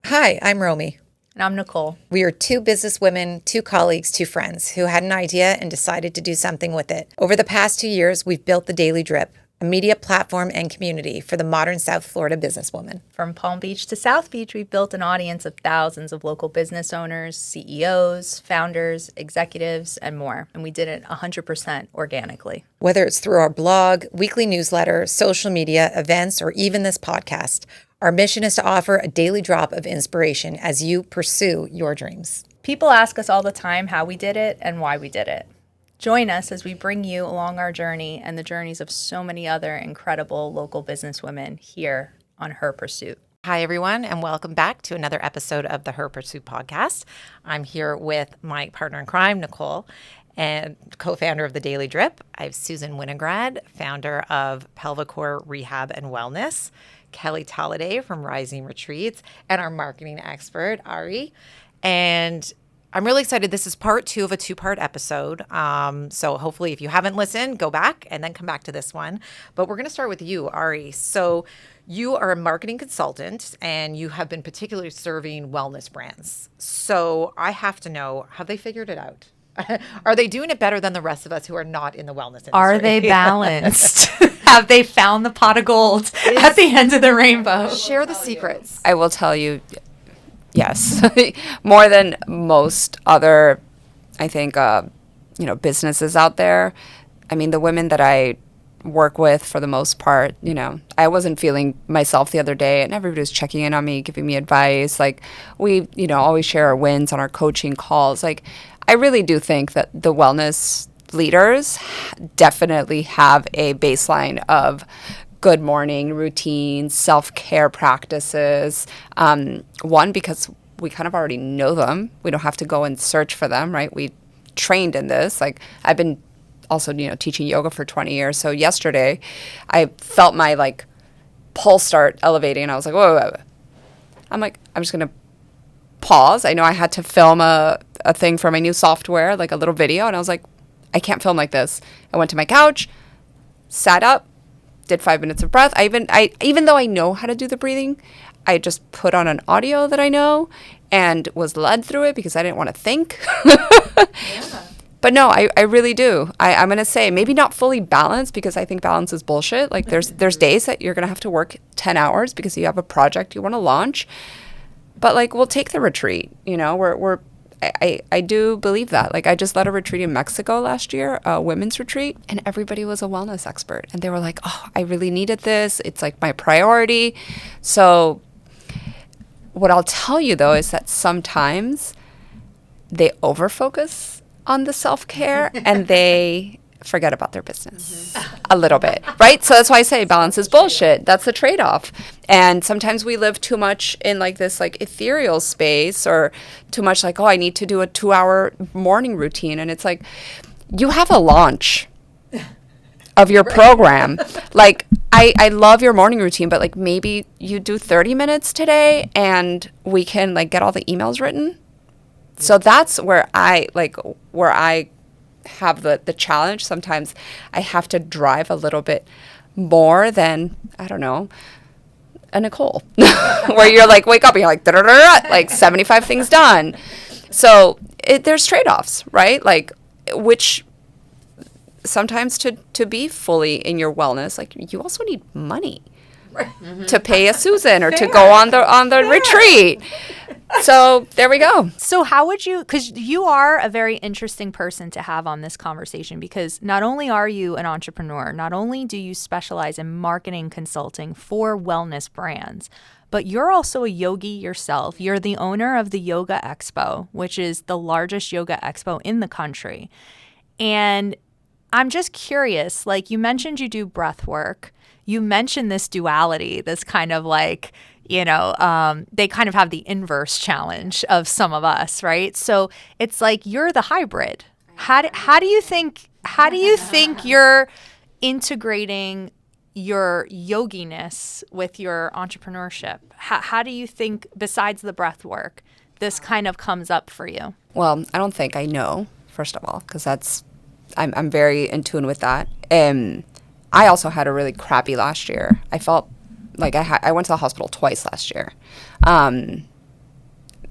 Hi, I'm Romi. And I'm Nicole. We are two businesswomen, two colleagues, two friends who had an idea and decided to do something with it. Over the past 2 years, we've built the Daily Drip, a media platform and community for the modern South Florida businesswoman. From Palm Beach to South Beach, we've built an audience of thousands of local business owners, CEOs, founders, executives, and more. And we did it 100% organically. Whether it's through our blog, weekly newsletter, social media, events, or even this podcast, our mission is to offer a daily drop of inspiration as you pursue your dreams. People ask us all the time how we did it and why we did it. Join us as we bring you along our journey and the journeys of so many other incredible local businesswomen here on Her Pursuit. Hi, everyone, and welcome back to another episode of the Her Pursuit podcast. I'm here with my partner in crime, Nicole, and co-founder of the Daily Drip. I have Susan Winograd, founder of Pelvic Rehab and Wellness, Kelly Tolliday from Rising Retreats, and our marketing expert, Ari. And I'm really excited. This is part 2 of a 2-part episode. So hopefully if you haven't listened, go back and then come back to this one. But we're going to start with you, Ari. So you are a marketing consultant and you have been particularly serving wellness brands. So I have to know, have they figured it out? Are they doing it better than the rest of us who are not in the wellness industry? Are they balanced? Have they found the pot of gold at the end of the rainbow? Share the secrets. I will tell you, yes, more than most other, I think, businesses out there. I mean, the women that I work with, for the most part, I wasn't feeling myself the other day, and everybody was checking in on me, giving me advice. Like, we, always share our wins on our coaching calls. Like, I really do think that the wellness leaders definitely have a baseline of good morning routines, self-care practices. One, because we kind of already know them. We don't have to go and search for them, right? We trained in this. Like, I've been also, teaching yoga for 20 years. So yesterday I felt my pulse start elevating, and I was like, whoa. I'm just going to pause. I know I had to film a thing for my new software, like a little video. And I was like, I can't film like this. I went to my couch, sat up, did 5 minutes of breath. Even though I know how to do the breathing, I just put on an audio that I know and was led through it because I didn't want to think. Yeah. But no, I really do. I'm going to say maybe not fully balanced, because I think balance is bullshit. Like, there's days that you're going to have to work 10 hours because you have a project you want to launch. But we'll take the retreat. I do believe that. Like, I just led a retreat in Mexico last year, a women's retreat, and everybody was a wellness expert. And they were like, oh, I really needed this. It's like my priority. So what I'll tell you, though, is that sometimes they overfocus on the self-care and they forget about their business a little bit, right? So that's why I say balance is bullshit. That's the trade-off. And sometimes we live too much in this ethereal space, or too much oh, I need to do a 2-hour morning routine. And it's like, you have a launch of your program. I love your morning routine, but maybe you do 30 minutes today and we can get all the emails written. So that's where I have the challenge. Sometimes I have to drive a little bit more than, I don't know, a Nicole, where you're wake up and you're da-da-da-da, 75 things done. So there's trade-offs, right? Which sometimes to be fully in your wellness, you also need money to pay a Susan or to go on the retreat. So there we go. So how would you, because you are a very interesting person to have on this conversation, because not only are you an entrepreneur, not only do you specialize in marketing consulting for wellness brands, but you're also a yogi yourself. You're the owner of the Yoga Expo, which is the largest yoga expo in the country. And I'm just curious, you mentioned you do breath work. You mentioned this duality, this kind of they kind of have the inverse challenge of some of us, right? So it's you're the hybrid. How do you think you're integrating your yoginess with your entrepreneurship? How do you think, besides the breath work, this kind of comes up for you? Well, I don't think I know, first of all, because I'm very in tune with that. I also had a really crappy last year. I felt like I went to the hospital twice last year.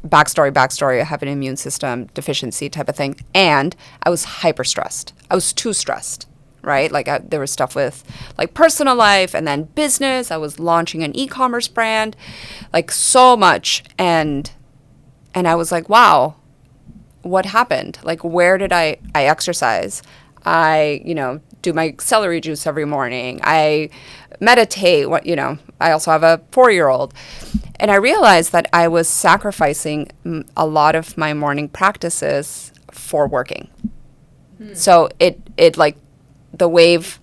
backstory. I have an immune system deficiency type of thing. And I was hyper stressed. I was too stressed, right? Like there was stuff with like personal life and then business. I was launching an e-commerce brand, like so much. And I was like, wow, what happened? Like, where did I exercise? I, do my celery juice every morning. I meditate. I also have a 4-year-old. And I realized that I was sacrificing a lot of my morning practices for working. So it like the wave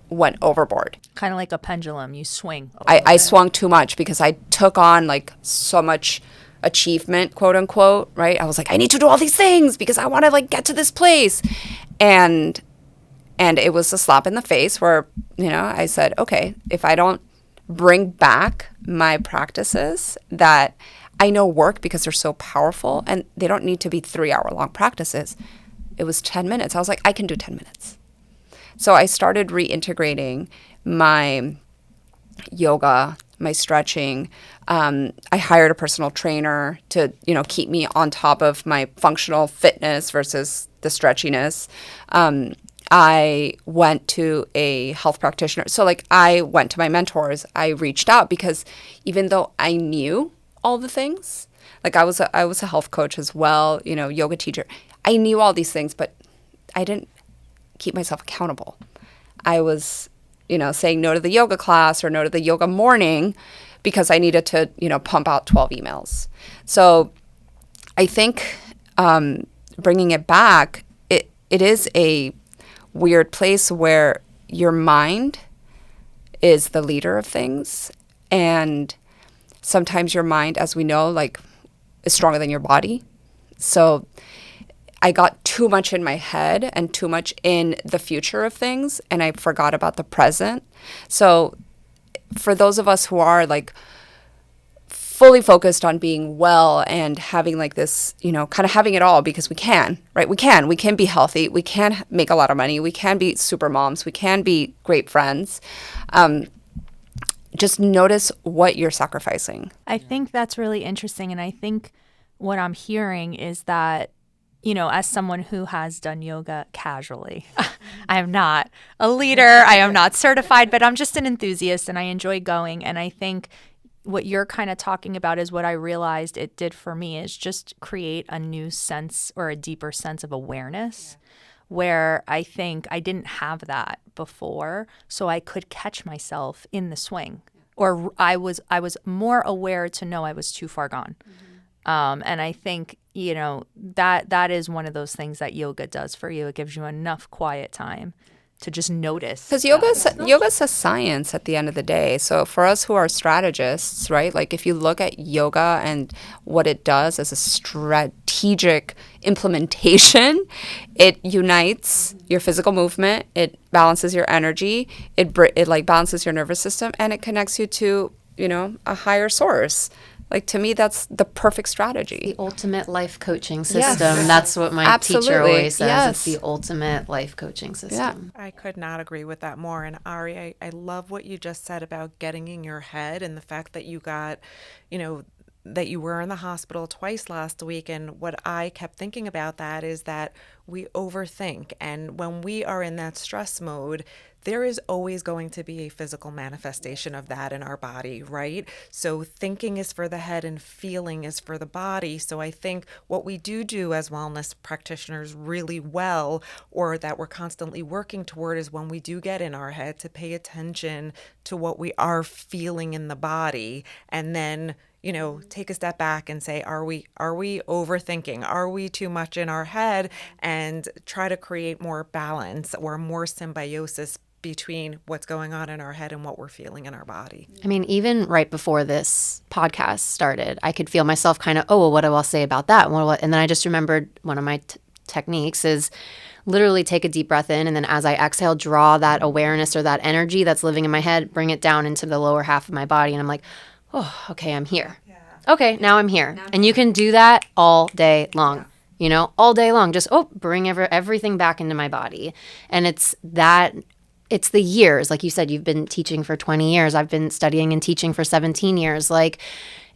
went overboard. Kind of like a pendulum, you swing. I swung too much because I took on like so much achievement, quote unquote, right? I was like, I need to do all these things because I want to like get to this place. And it was a slap in the face where, I said, okay, if I don't bring back my practices that I know work because they're so powerful and they don't need to be 3-hour long practices. It was 10 minutes. I was like, I can do 10 minutes. So I started reintegrating my yoga, my stretching. I hired a personal trainer to, keep me on top of my functional fitness versus the stretchiness. I went to a health practitioner. So like I went to my mentors. I reached out because even though I knew all the things, like I was a health coach as well, yoga teacher. I knew all these things, but I didn't keep myself accountable. I was, saying no to the yoga class or no to the yoga morning because I needed to, pump out 12 emails. So I think bringing it back, it is a weird place where your mind is the leader of things. And sometimes your mind, as we know, like is stronger than your body. So I got too much in my head and too much in the future of things, and I forgot about the present. So for those of us who are like fully focused on being well and having like this, kind of having it all because we can, right? We can be healthy. We can make a lot of money. We can be super moms. We can be great friends. Just notice what you're sacrificing. I think that's really interesting. And I think what I'm hearing is that, as someone who has done yoga casually, I am not a leader. I am not certified, but I'm just an enthusiast and I enjoy going. And I think what you're kind of talking about is what I realized it did for me is just create a new sense or a deeper sense of awareness where I think I didn't have that before. So I could catch myself in the swing or I was more aware to know I was too far gone. And I think, that is one of those things that yoga does for you. It gives you enough quiet time to just notice. Because yoga's a science at the end of the day. So for us who are strategists, right? Like if you look at yoga and what it does as a strategic implementation, it unites your physical movement, it balances your energy, it like balances your nervous system, and it connects you to, a higher source. Like, to me, that's the perfect strategy. The ultimate life coaching system. Yes. That's what my teacher always says. Yes. It's the ultimate life coaching system. I could not agree with that more. And Ari, I love what you just said about getting in your head and the fact that you got, that you were in the hospital twice last week. And what I kept thinking about that is that we overthink. And when we are in that stress mode, there is always going to be a physical manifestation of that in our body, right? So thinking is for the head and feeling is for the body. So I think what we do as wellness practitioners really well, or that we're constantly working toward, is when we do get in our head to pay attention to what we are feeling in the body, and then take a step back and say, are we overthinking? Are we too much in our head? And try to create more balance or more symbiosis between what's going on in our head and what we're feeling in our body. I mean, even right before this podcast started, I could feel myself kind of, what do I say about that? And then I just remembered one of my techniques is literally take a deep breath in, and then as I exhale, draw that awareness or that energy that's living in my head, bring it down into the lower half of my body. And I'm like, okay, I'm here. Yeah. Okay, now I'm here. And you can do that all day long. All day long. Just, bring everything back into my body. And it's the years. Like you said, you've been teaching for 20 years. I've been studying and teaching for 17 years. Like,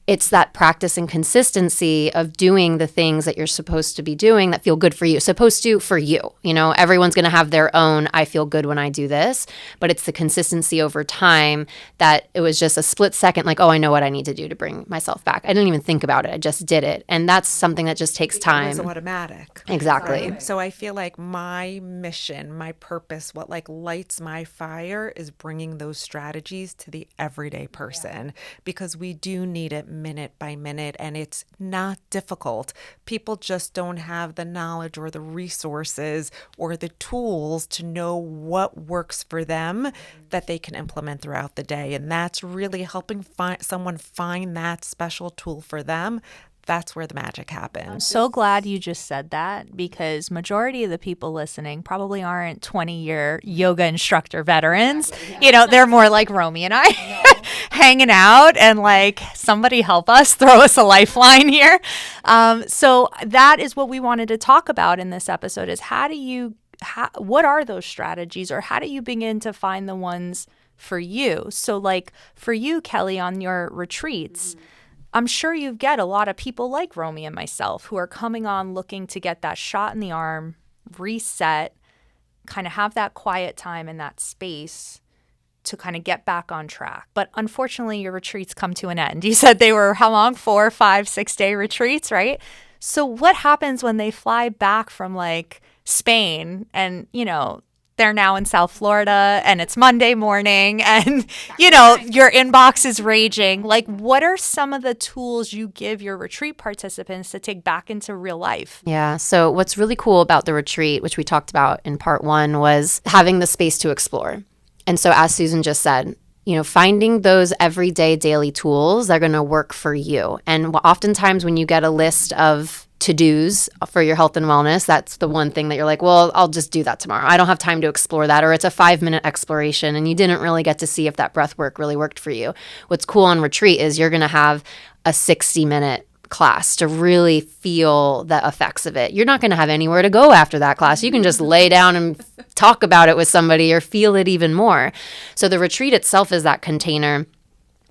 it's that practice and consistency of doing the things that you're supposed to be doing that feel good for you. Supposed to for you. You know, everyone's going to have their own, I feel good when I do this, but it's the consistency over time that it was just a split second, like, oh, I know what I need to do to bring myself back. I didn't even think about it. I just did it. And that's something that just takes time. It was automatic. Exactly. So I feel like my mission, my purpose, what like lights my fire is bringing those strategies to the everyday person, because we do need it minute by minute, and it's not difficult. People just don't have the knowledge or the resources or the tools to know what works for them that they can implement throughout the day. And that's really helping someone find that special tool for them. That's where the magic happens. I'm so glad you just said that, because majority of the people listening probably aren't 20-year yoga instructor veterans. You know, they're more like Romi and I hanging out and like, somebody help us, throw us a lifeline here. So that is what we wanted to talk about in this episode is what are those strategies, or how do you begin to find the ones for you? So like for you, Kelly, on your retreats, I'm sure you get a lot of people like Romi and myself who are coming on looking to get that shot in the arm, reset, kind of have that quiet time and that space to kind of get back on track. But unfortunately, your retreats come to an end. You said they were how long? 4, 5, 6-day retreats, right? So what happens when they fly back from like Spain and, you know, they're now in South Florida and it's Monday morning and, you know, your inbox is raging. Like, what are some of the tools you give your retreat participants to take back into real life? Yeah. So what's really cool about the retreat, which we talked about in part 1, was having the space to explore. And so as Susan just said, you know, finding those everyday daily tools that are going to work for you. And oftentimes when you get a list of to-dos for your health and wellness, that's the one thing that you're like, well, I'll just do that tomorrow. I don't have time to explore that. Or it's a 5-minute exploration and you didn't really get to see if that breath work really worked for you. What's cool on retreat is you're going to have a 60-minute class to really feel the effects of it. You're not going to have anywhere to go after that class. You can just lay down and talk about it with somebody or feel it even more. So the retreat itself is that container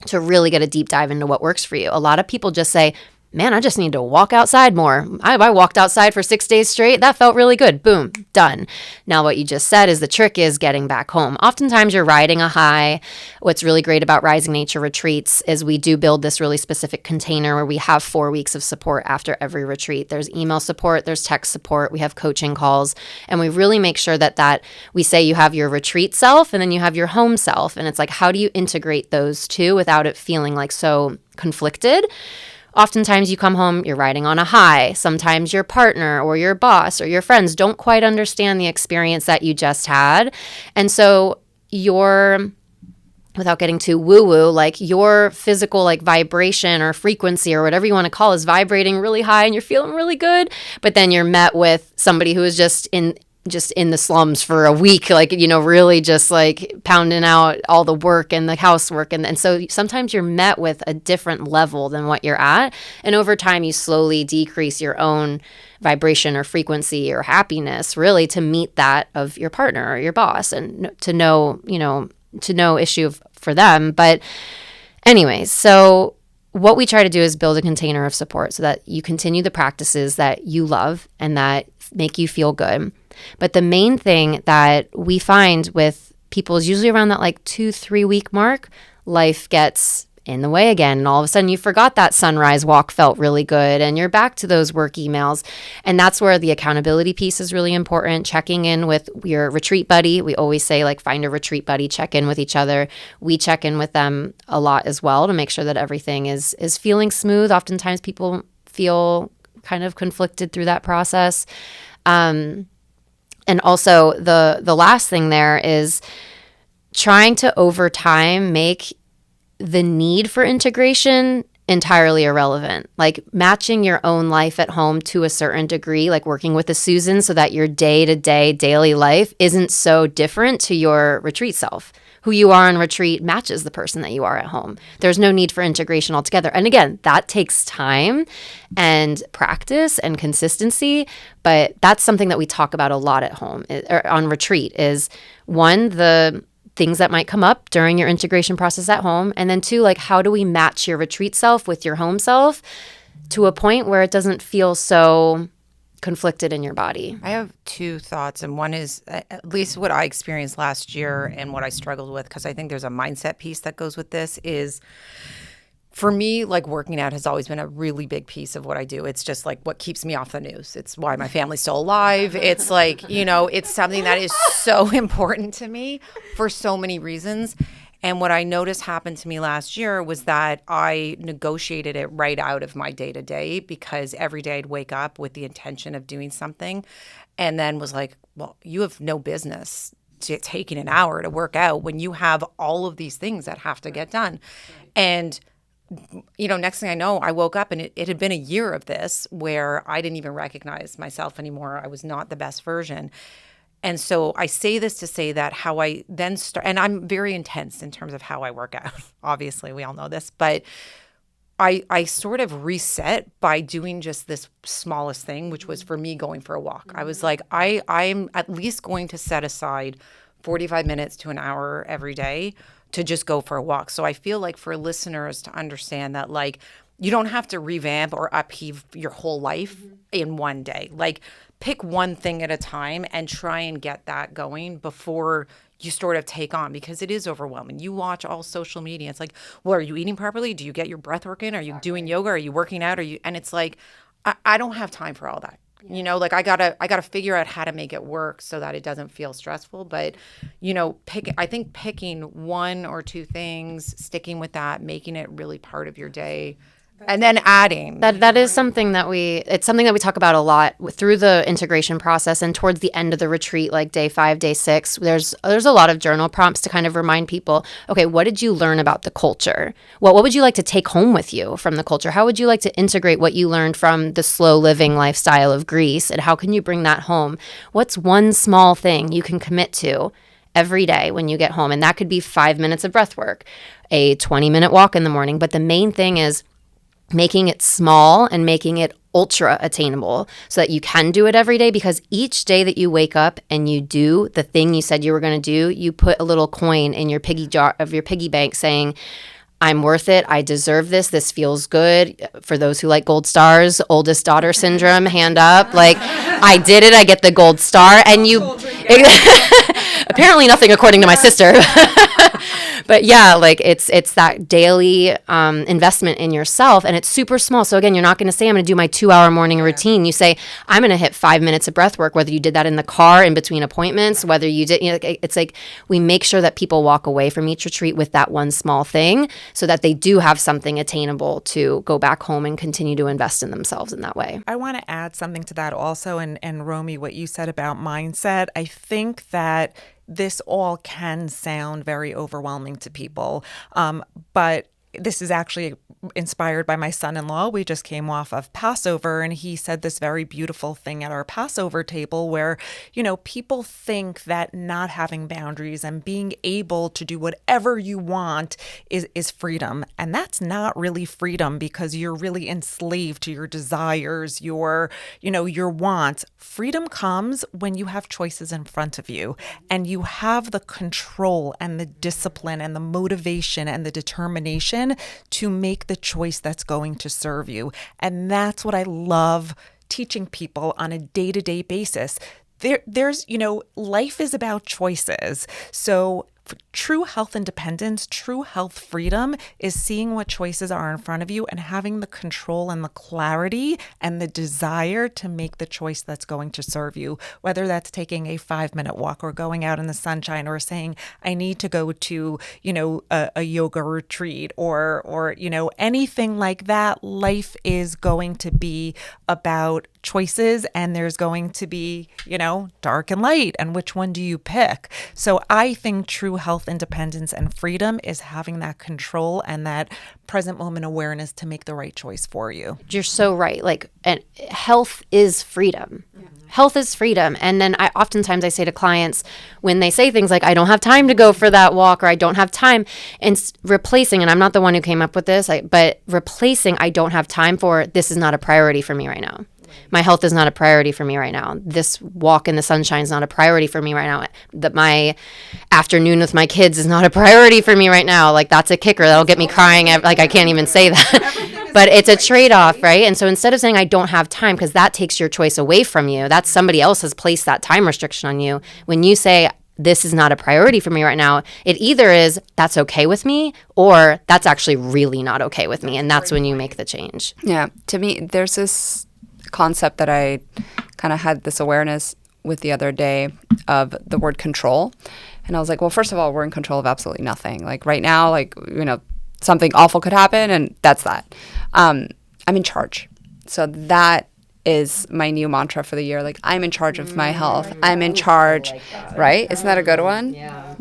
to really get a deep dive into what works for you. A lot of people just say, man, I just need to walk outside more. I walked outside for 6 days straight. That felt really good. Boom, done. Now, what you just said is the trick is getting back home. Oftentimes you're riding a high. What's really great about Rising Nature retreats is we do build this really specific container where we have 4 weeks of support after every retreat. There's email support, there's text support, we have coaching calls, and we really make sure that we say you have your retreat self and then you have your home self. And it's like, how do you integrate those two without it feeling like so conflicted? Oftentimes you come home, you're riding on a high. Sometimes your partner or your boss or your friends don't quite understand the experience that you just had. And so without getting too woo-woo, like your physical like vibration or frequency or whatever you want to call is vibrating really high and you're feeling really good. But then you're met with somebody who is just in the slums for a week, like, you know, really just like pounding out all the work and the housework. And so sometimes you're met with a different level than what you're at. And over time, you slowly decrease your own vibration or frequency or happiness really to meet that of your partner or your boss and to no issue for them. But anyways, so what we try to do is build a container of support so that you continue the practices that you love and that make you feel good. But the main thing that we find with people is usually around that like 2-3 week mark, life gets in the way again. And all of a sudden you forgot that sunrise walk felt really good and you're back to those work emails. And that's where the accountability piece is really important. Checking in with your retreat buddy. We always say like find a retreat buddy, check in with each other. We check in with them a lot as well to make sure that everything is feeling smooth. Oftentimes people feel kind of conflicted through that process. And also the last thing there is trying to over time make the need for integration entirely irrelevant. Like matching your own life at home to a certain degree, like working with a Susan so that your day-to-day daily life isn't so different to your retreat self. Who you are on retreat matches the person that you are at home. There's no need for integration altogether. And again, that takes time and practice and consistency, but that's something that we talk about a lot at home or on retreat is one, the things that might come up during your integration process at home. And then 2, like, how do we match your retreat self with your home self to a point where it doesn't feel so conflicted in your body? I have 2 thoughts, and one is at least what I experienced last year and what I struggled with, because I think there's a mindset piece that goes with this, is for me, like, working out has always been a really big piece of what I do. It's just like what keeps me off the news. It's why my family's still alive. It's like, you know, it's something that is so important to me for so many reasons. And what I noticed happened to me last year was that I negotiated it right out of my day-to-day, because every day I'd wake up with the intention of doing something and then was like, well, you have no business taking an hour to work out when you have all of these things that have to get done. And, you know, next thing I know, I woke up and it had been a year of this where I didn't even recognize myself anymore. I was not the best version. And so I say this to say that how I then start, and I'm very intense in terms of how I work out. Obviously, we all know this, but I sort of reset by doing just this smallest thing, which was for me going for a walk. I was like, I'm at least going to set aside 45 minutes to an hour every day to just go for a walk. So I feel like for listeners to understand that, like, you don't have to revamp or upheave your whole life in one day. Like, pick one thing at a time and try and get that going before you sort of take on, because it is overwhelming. You watch all social media. It's like, well, are you eating properly? Do you get your breath work in? Are you doing yoga? Are you working out? And it's like, I don't have time for all that. You know, like, I gotta figure out how to make it work so that it doesn't feel stressful. But, you know, I think picking 1 or 2 things, sticking with that, making it really part of your day, and then adding. That is something that it's something that we talk about a lot through the integration process, and towards the end of the retreat, like day 5, day 6, there's a lot of journal prompts to kind of remind people, okay, what did you learn about the culture? What would you like to take home with you from the culture? How would you like to integrate what you learned from the slow living lifestyle of Greece, and how can you bring that home? What's one small thing you can commit to every day when you get home? And that could be 5 minutes of breath work, a 20-minute walk in the morning. But the main thing is making it small and making it ultra attainable so that you can do it every day, because each day that you wake up and you do the thing you said you were going to do, you put a little coin in your piggy bank saying, I'm worth it. I deserve this. This feels good. For those who like gold stars, oldest daughter syndrome, hand up. Like, I did it. I get the gold star. And you, apparently nothing according to my sister. But yeah, like, it's that daily investment in yourself, and it's super small. So again, you're not going to say, I'm going to do my 2-hour morning routine. You say, I'm going to hit 5 minutes of breath work, whether you did that in the car in between appointments, whether you did, you know, it's like we make sure that people walk away from each retreat with that one small thing so that they do have something attainable to go back home and continue to invest in themselves in that way. I want to add something to that also. And Romi, what you said about mindset, I think that this all can sound very overwhelming to people, but this is actually inspired by my son-in-law. We just came off of Passover, and he said this very beautiful thing at our Passover table where, you know, people think that not having boundaries and being able to do whatever you want is freedom. And that's not really freedom, because you're really enslaved to your desires, your wants. Freedom comes when you have choices in front of you and you have the control and the discipline and the motivation and the determination to make the choice that's going to serve you. And that's what I love teaching people on a day-to-day basis. There's, life is about choices. So true health independence, true health freedom is seeing what choices are in front of you and having the control and the clarity and the desire to make the choice that's going to serve you, whether that's taking a 5-minute walk or going out in the sunshine or saying, I need to go to, a yoga retreat or anything like that. Life is going to be about choices, and there's going to be, dark and light, and which one do you pick? So I think true health independence and freedom is having that control and that present moment awareness to make the right choice for you. You're so right. And health is freedom. Yeah. Health is freedom. And then oftentimes I say to clients when they say things like, I don't have time to go for that walk, or I don't have time, and replacing, and I'm not the one who came up with this, but replacing I don't have time for, this is not a priority for me right now. My health is not a priority for me right now. This walk in the sunshine is not a priority for me right now. That my afternoon with my kids is not a priority for me right now. Like, that's a kicker. That'll get me crying. Like, I can't even say that. But it's a trade-off, right? And so instead of saying I don't have time, because that takes your choice away from you, that's somebody else has placed that time restriction on you. When you say this is not a priority for me right now, it either is that's okay with me or that's actually really not okay with me. And that's when you make the change. Yeah. To me, there's this concept that I kind of had this awareness with the other day of the word control. And I was like, well, first of all, we're in control of absolutely nothing. Like right now, like, something awful could happen and that's that. I'm in charge. So that is my new mantra for the year. Like, I'm in charge of my health. I'm in charge, right? Isn't that a good one? Yeah.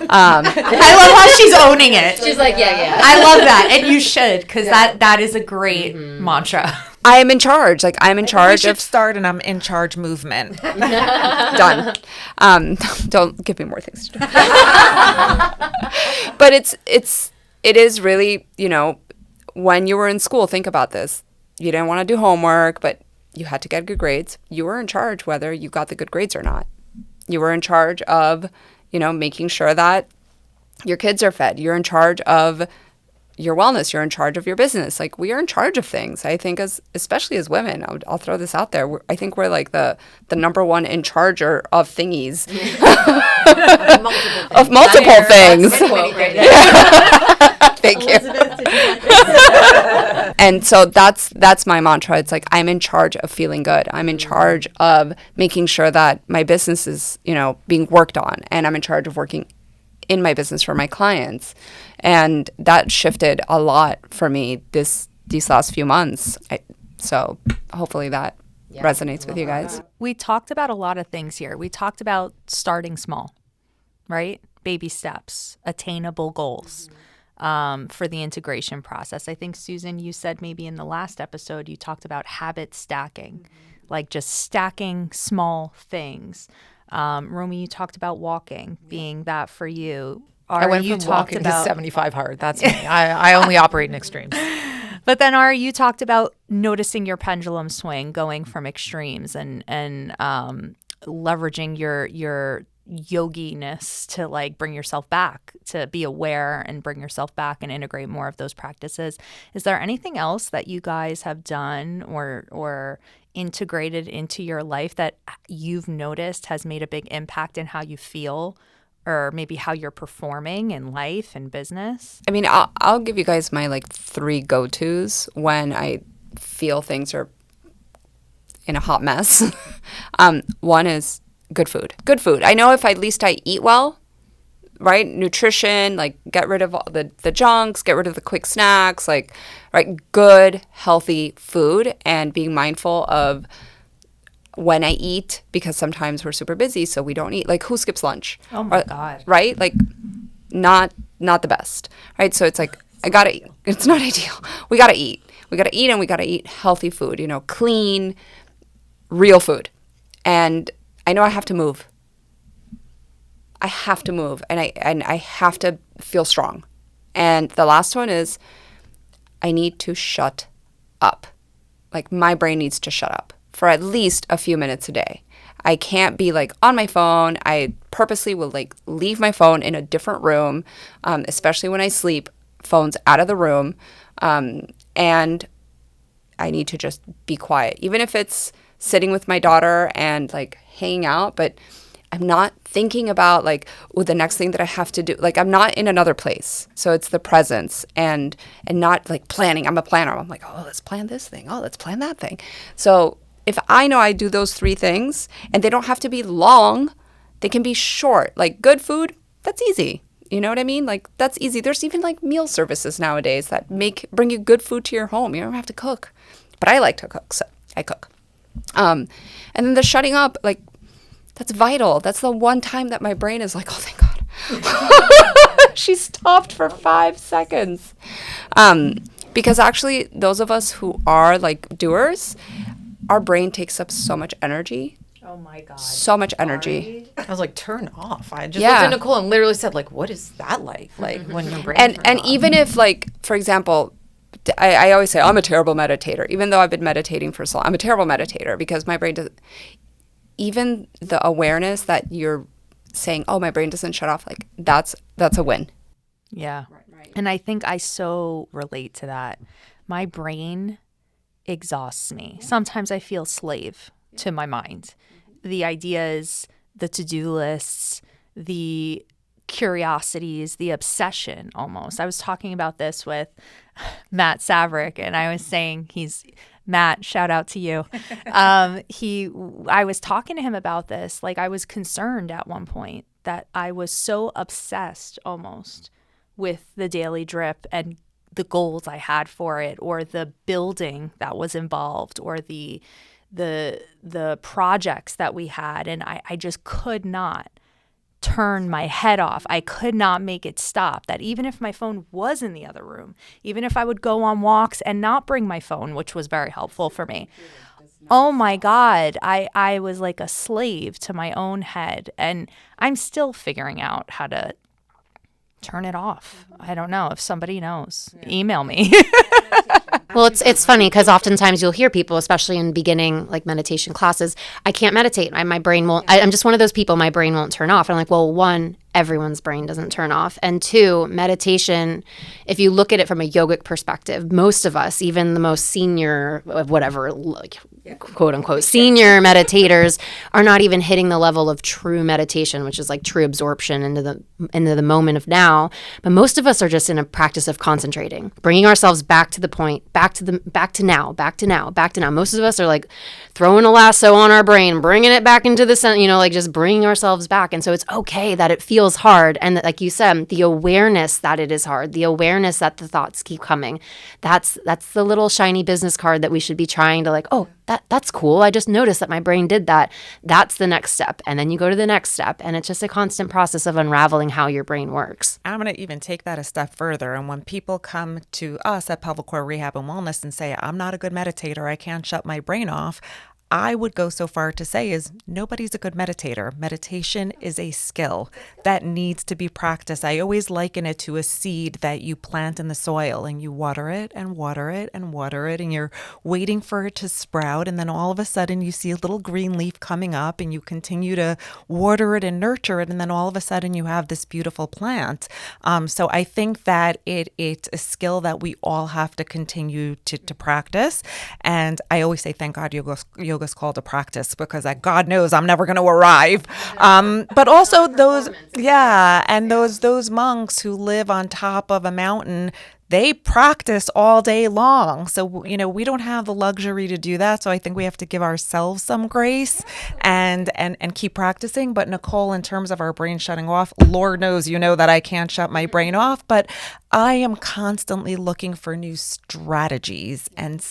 I love how she's owning it. She's like, yeah. I love that. And you should, because that is a great mantra. I am in charge. Like, I'm in charge We should of start an I'm in charge movement. done. Don't give me more things to do. But it is really, when you were in school, think about this. You didn't want to do homework, but you had to get good grades. You were in charge whether you got the good grades or not. You were in charge of, making sure that your kids are fed. You're in charge of your wellness. You're in charge of your business. Like, we are in charge of things. I think especially as women, I'll throw this out there. I think we're like the number one in charger of thingies. Of multiple things. Thank you. And so that's my mantra. It's like, I'm in charge of feeling good. I'm in charge of making sure that my business is, being worked on, and I'm in charge of working in my business for my clients. And that shifted a lot for me these last few months. So hopefully that resonates with you guys. We talked about a lot of things here. We talked about starting small, right? Baby steps, attainable goals. For the integration process. I think, Susan, you said maybe in the last episode, you talked about habit stacking, like just stacking small things. Romi, you talked about walking being that for you. I went from walking to 75 hard. That's me. I only operate in extremes. But then, you talked about noticing your pendulum swing, going from extremes and leveraging your yoginess to like bring yourself back, to be aware and bring yourself back and integrate more of those practices. Is there anything else that you guys have done or integrated into your life that you've noticed has made a big impact in how you feel or maybe how you're performing in life and business? I mean, I'll give you guys my like 3 go-tos when I feel things are in a hot mess. One is good food. Good food. I know if at least I eat well, right? Nutrition, like get rid of all the junks, get rid of the quick snacks, like, right? Good, healthy food, and being mindful of when I eat, because sometimes we're super busy, so we don't eat. Like, who skips lunch? Oh my God. Right? Like, not the best, right? So it's like, I gotta eat. It's not ideal. We gotta eat. We gotta eat, and we gotta eat healthy food, clean, real food. And I know I have to move. I have to move, and I have to feel strong. And the last one is I need to shut up. Like, my brain needs to shut up for at least a few minutes a day. I can't be like on my phone. I purposely will like leave my phone in a different room, especially when I sleep. Phone's out of the room, and I need to just be quiet, even if it's sitting with my daughter and like hanging out, but I'm not thinking about like, oh, the next thing that I have to do. Like, I'm not in another place. So it's the presence and not like planning. I'm a planner. I'm like, oh, let's plan this thing. Oh, let's plan that thing. So if I know I do those 3 things, and they don't have to be long, they can be short. Like, good food, that's easy. You know what I mean? Like, that's easy. There's even like meal services nowadays that bring you good food to your home. You don't have to cook. But I like to cook, so I cook. And then the shutting up, like, that's vital. That's the one time that my brain is like, oh, thank God. She stopped for 5 seconds. Because actually, those of us who are like doers, our brain takes up so much energy. Oh my God. So much energy. I was like, turn off. I just Yeah. looked at Nicole and literally said, like, what is that like? Like, when your brain And even if, like, for example, I always say I'm a terrible meditator, even though I've been meditating for so long. I'm a terrible meditator because my brain doesn't, even the awareness that you're saying, oh, my brain doesn't shut off, like that's a win. Yeah. And I think I so relate to that. My brain exhausts me. Sometimes I feel slave to my mind. The ideas, the to-do lists, the curiosities, the obsession almost. I was talking about this with Matt Saverick, and I was saying Matt, shout out to you. I was talking to him about this. Like, I was concerned at one point that I was so obsessed almost with the Daily Drip and the goals I had for it, or the building that was involved, or the projects that we had. And I just could not turn my head off. I could not make it stop. That even if my phone was in the other room, even if I would go on walks and not bring my phone, which was very helpful for me, oh my God, I was like a slave to my own head. And I'm still figuring out how to turn it off. I don't know. If somebody knows, email me. Well, it's funny because oftentimes you'll hear people, especially in beginning like meditation classes, I can't meditate. My brain won't. I'm just one of those people. My brain won't turn off. And I'm like, well, one, everyone's brain doesn't turn off, and two, meditation. If you look at it from a yogic perspective, most of us, even the most senior, whatever, like quote unquote senior meditators, are not even hitting the level of true meditation, which is like true absorption into the moment of now. But most of us are just in a practice of concentrating, bringing ourselves back to the point, back to now. Most of us are like throwing a lasso on our brain, bringing it back into the center, like just bringing ourselves back. And so it's okay that it feels hard, and that, like you said, the awareness that it is hard, the awareness that the thoughts keep coming, that's the little shiny business card that we should be trying to like, oh, that's cool. I just noticed that my brain did that. That's the next step. And then you go to the next step. And it's just a constant process of unraveling how your brain works. I'm going to even take that a step further. And when people come to us at Pelvic Core Rehab and Wellness and say, I'm not a good meditator, I can't shut my brain off, I would go so far to say is nobody's a good meditator. Meditation is a skill that needs to be practiced. I always liken it to a seed that you plant in the soil, and you water it and water it and water it, and you're waiting for it to sprout. And then all of a sudden you see a little green leaf coming up, and you continue to water it and nurture it. And then all of a sudden you have this beautiful plant. So I think that it's a skill that we all have to continue to practice. And I always say, thank God yoga's called a practice, because God knows I'm never going to arrive. But also those monks who live on top of a mountain, they practice all day long. So, we don't have the luxury to do that. So I think we have to give ourselves some grace and keep practicing. But Nicole, in terms of our brain shutting off, Lord knows, that I can't shut my brain off, but I am constantly looking for new strategies and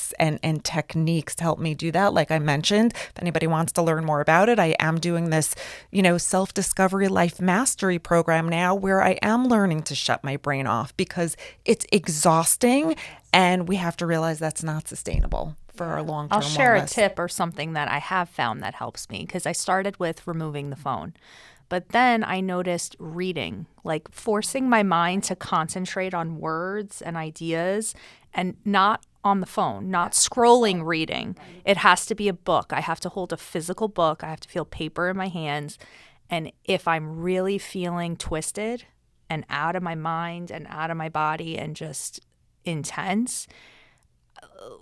techniques to help me do that. Like I mentioned, if anybody wants to learn more about it, I am doing this, self-discovery life mastery program now, where I am learning to shut my brain off, because it's exhausting, and we have to realize that's not sustainable for our long-term wellness. I'll share a tip or something that I have found that helps me, because I started with removing the phone. But then I noticed reading, like forcing my mind to concentrate on words and ideas, and not on the phone, not scrolling reading. It has to be a book. I have to hold a physical book. I have to feel paper in my hands. And if I'm really feeling twisted and out of my mind and out of my body and just intense,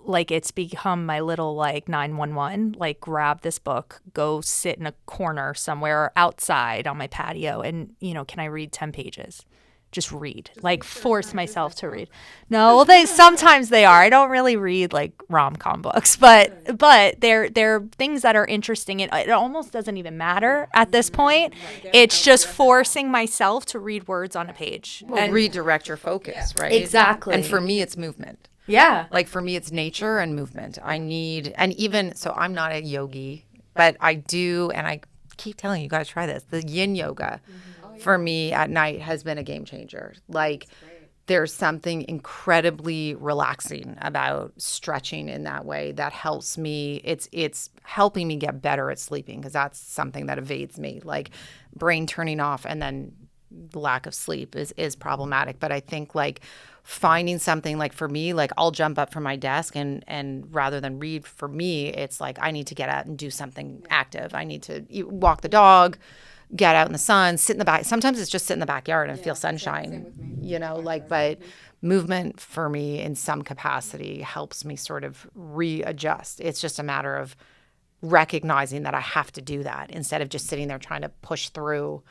like it's become my little like 911, like grab this book, go sit in a corner somewhere or outside on my patio, and can I read 10 pages? Just read, like force myself to read. No, well, sometimes they are. I don't really read like rom-com books, but they're things that are interesting. It almost doesn't even matter at this point. It's just forcing myself to read words on a page. Well, and redirect your focus, right? Exactly. And for me, it's movement. Yeah. Like for me, it's nature and movement. And even, so I'm not a yogi, but I do, and I keep telling you, you got to try this. The yin yoga for me at night has been a game changer. Like there's something incredibly relaxing about stretching in that way that helps me. It's helping me get better at sleeping, because that's something that evades me, like brain turning off and then lack of sleep is problematic. But I think like finding something, like for me, like I'll jump up from my desk and rather than read, for me, it's like I need to get out and do something active. I need to walk the dog, get out in the sun, sit in the back. Sometimes it's just sit in the backyard and feel sunshine, but movement for me in some capacity helps me sort of readjust. It's just a matter of recognizing that I have to do that instead of just sitting there trying to push through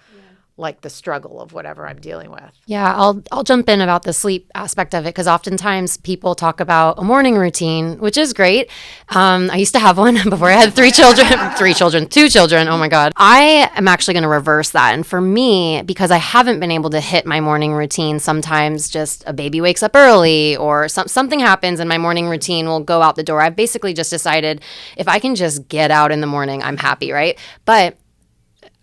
like the struggle of whatever I'm dealing with. Yeah, I'll jump in about the sleep aspect of it, because oftentimes people talk about a morning routine, which is great. I used to have one before I had two children. Oh my God. I am actually going to reverse that. And for me, because I haven't been able to hit my morning routine, sometimes just a baby wakes up early or something happens and my morning routine will go out the door. I've basically just decided if I can just get out in the morning, I'm happy, right? But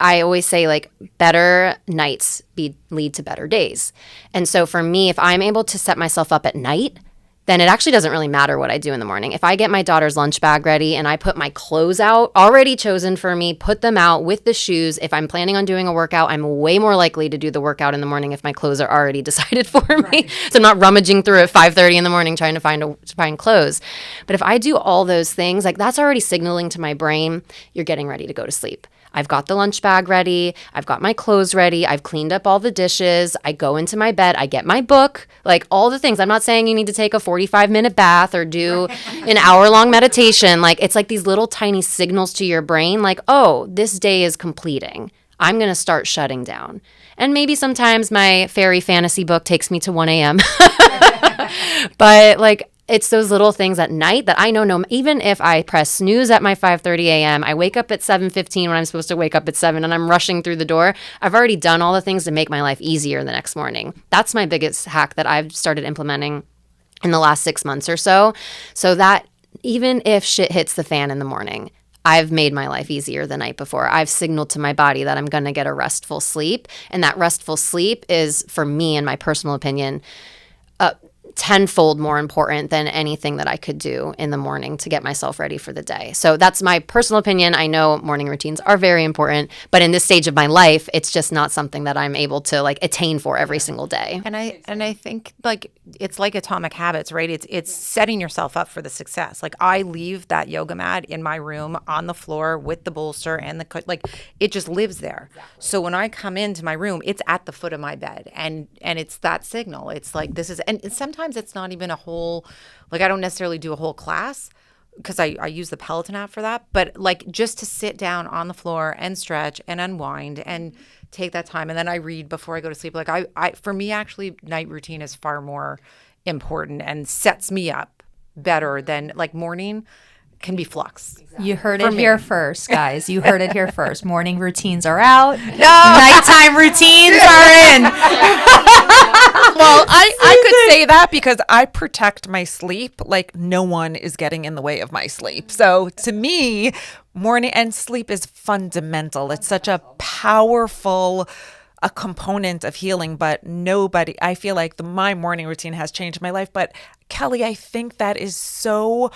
I always say like better nights lead to better days. And so for me, if I'm able to set myself up at night, then it actually doesn't really matter what I do in the morning. If I get my daughter's lunch bag ready and I put my clothes out already chosen for me, put them out with the shoes, if I'm planning on doing a workout, I'm way more likely to do the workout in the morning if my clothes are already decided for me. So I'm not rummaging through at 5:30 in the morning trying to find clothes. But if I do all those things, like that's already signaling to my brain, you're getting ready to go to sleep. I've got the lunch bag ready. I've got my clothes ready. I've cleaned up all the dishes. I go into my bed. I get my book, like all the things. I'm not saying you need to take a 45-minute bath or do an hour-long meditation. Like it's like these little tiny signals to your brain like, oh, this day is completing. I'm going to start shutting down. And maybe sometimes my fairy fantasy book takes me to 1 a.m. But like, it's those little things at night that I know, no, even if I press snooze at my 5:30 a.m., I wake up at 7:15 when I'm supposed to wake up at 7 and I'm rushing through the door, I've already done all the things to make my life easier the next morning. That's my biggest hack that I've started implementing in the last 6 months or so that even if shit hits the fan in the morning, I've made my life easier the night before. I've signaled to my body that I'm going to get a restful sleep. And that restful sleep is, for me, in my personal opinion, tenfold more important than anything that I could do in the morning to get myself ready for the day. So that's my personal opinion. I know morning routines are very important, but in this stage of my life, it's just not something that I'm able to like attain for every single day. And I think like it's like atomic habits, right? It's setting yourself up for the success. Like I leave that yoga mat in my room on the floor with the bolster and like it just lives there. Exactly. So when I come into my room, it's at the foot of my bed and it's that signal. It's like this is, and sometimes it's not even a whole, like I don't necessarily do a whole class because I use the Peloton app for that, but like just to sit down on the floor and stretch and unwind and take that time. And then I read before I go to sleep. Like I for me, actually night routine is far more important and sets me up better than like morning can be flux. You heard it here first, guys. You heard it here first. Morning routines are out. No. Nighttime routines are in. Well, I could say that because I protect my sleep like no one is getting in the way of my sleep. So to me, morning and sleep is fundamental. It's such a powerful a component of healing, but I feel like my morning routine has changed my life. But Kelly, I think that is so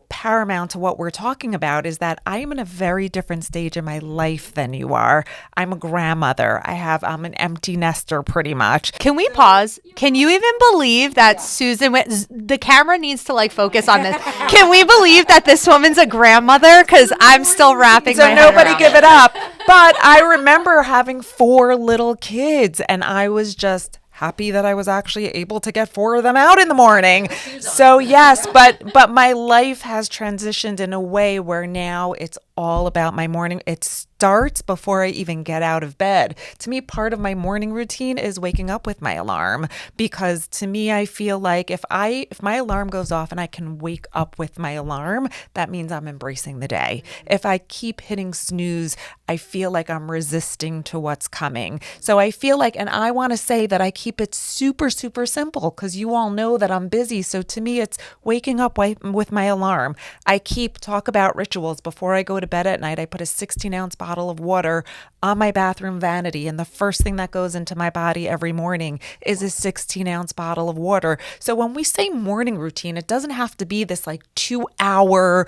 paramount to what we're talking about is that I am in a very different stage in my life than you are. I'm a grandmother. I'm an empty nester pretty much. Can we pause? Can you even believe that Susan the camera needs to like focus on this. Can we believe that this woman's a grandmother? Because I'm still wrapping my head nobody around give it up. But I remember having 4 little kids and I was just happy that I was actually able to get 4 of them out in the morning. So yes, but my life has transitioned in a way where now it's all about my morning. It starts before I even get out of bed. To me, part of my morning routine is waking up with my alarm because to me, I feel like if my alarm goes off and I can wake up with my alarm, that means I'm embracing the day. If I keep hitting snooze, I feel like I'm resisting to what's coming. So I feel like, and I want to say that I keep it super, super simple because you all know that I'm busy. So to me, it's waking up with my alarm. I talk about rituals before I go to to bed at night, I put a 16-ounce bottle of water on my bathroom vanity. And the first thing that goes into my body every morning is a 16-ounce bottle of water. So when we say morning routine, it doesn't have to be this like 2-hour,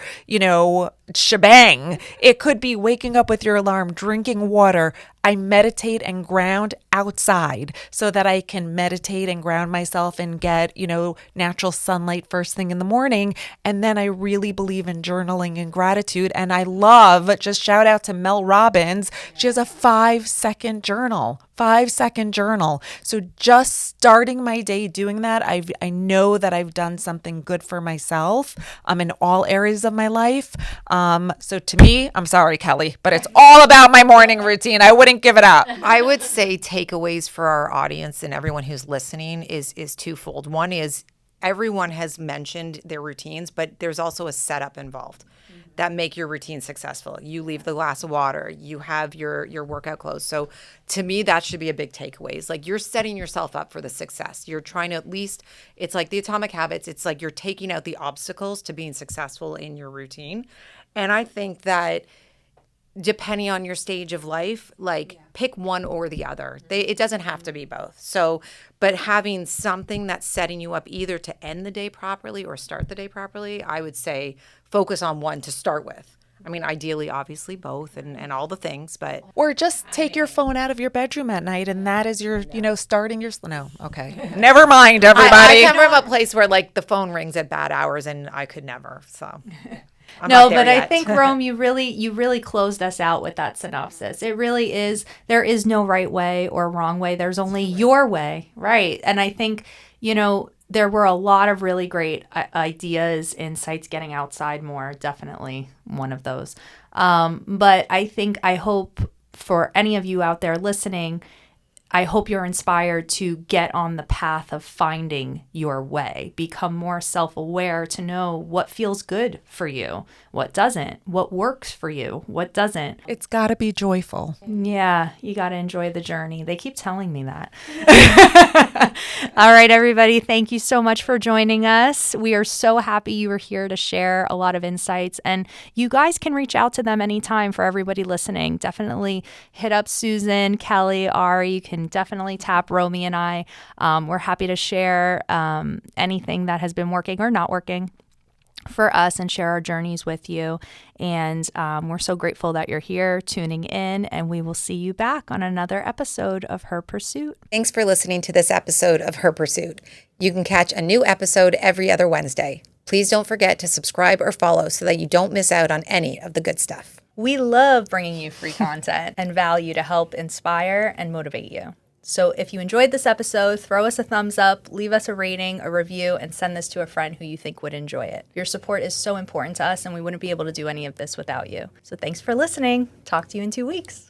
shebang. It could be waking up with your alarm, drinking water. I meditate and ground outside so that I can meditate and ground myself and get, natural sunlight first thing in the morning. And then I really believe in journaling and gratitude. And I love, just shout out to Mel Robbins. She has a 5-second journal. 5-second journal. So just starting my day doing that, I know that I've done something good for myself in all areas of my life. So to me, I'm sorry, Kelly, but it's all about my morning routine. I wouldn't give it up. I would say takeaways for our audience and everyone who's listening is twofold. One is everyone has mentioned their routines, but there's also a setup involved that make your routine successful. You leave the glass of water, you have your workout clothes. So to me, that should be a big takeaway. It's like you're setting yourself up for the success. You're trying to at least, it's like the Atomic Habits. It's like you're taking out the obstacles to being successful in your routine. And I think that depending on your stage of life, pick one or the other. It doesn't have to be both. So, but having something that's setting you up either to end the day properly or start the day properly, I would say focus on one to start with. I mean, ideally, obviously both and all the things, but. Or just take your phone out of your bedroom at night and that is your, starting your, no, okay. Never mind, everybody. I come from a place where the phone rings at bad hours and I could never, so. No, but I think, Rome, you really closed us out with that synopsis. It really is, there is no right way or wrong way. There's only your way, right? And I think, there were a lot of really great ideas, insights, getting outside more, definitely one of those. But I hope for any of you out there listening, I hope you're inspired to get on the path of finding your way, become more self-aware to know what feels good for you, what doesn't, what works for you, what doesn't. It's got to be joyful. Yeah, you got to enjoy the journey. They keep telling me that. All right, everybody, thank you so much for joining us. We are so happy you were here to share a lot of insights, and you guys can reach out to them anytime. For everybody listening, definitely hit up Susan, Kelly, Ari. You can definitely tap Romi and I. We're happy to share anything that has been working or not working for us and share our journeys with you. And we're so grateful that you're here tuning in, and we will see you back on another episode of Her Pursuit. Thanks for listening to this episode of Her Pursuit. You can catch a new episode every other Wednesday. Please don't forget to subscribe or follow so that you don't miss out on any of the good stuff. We love bringing you free content and value to help inspire and motivate you. So if you enjoyed this episode, throw us a thumbs up, leave us a rating, a review, and send this to a friend who you think would enjoy it. Your support is so important to us, and we wouldn't be able to do any of this without you. So thanks for listening. Talk to you in 2 weeks.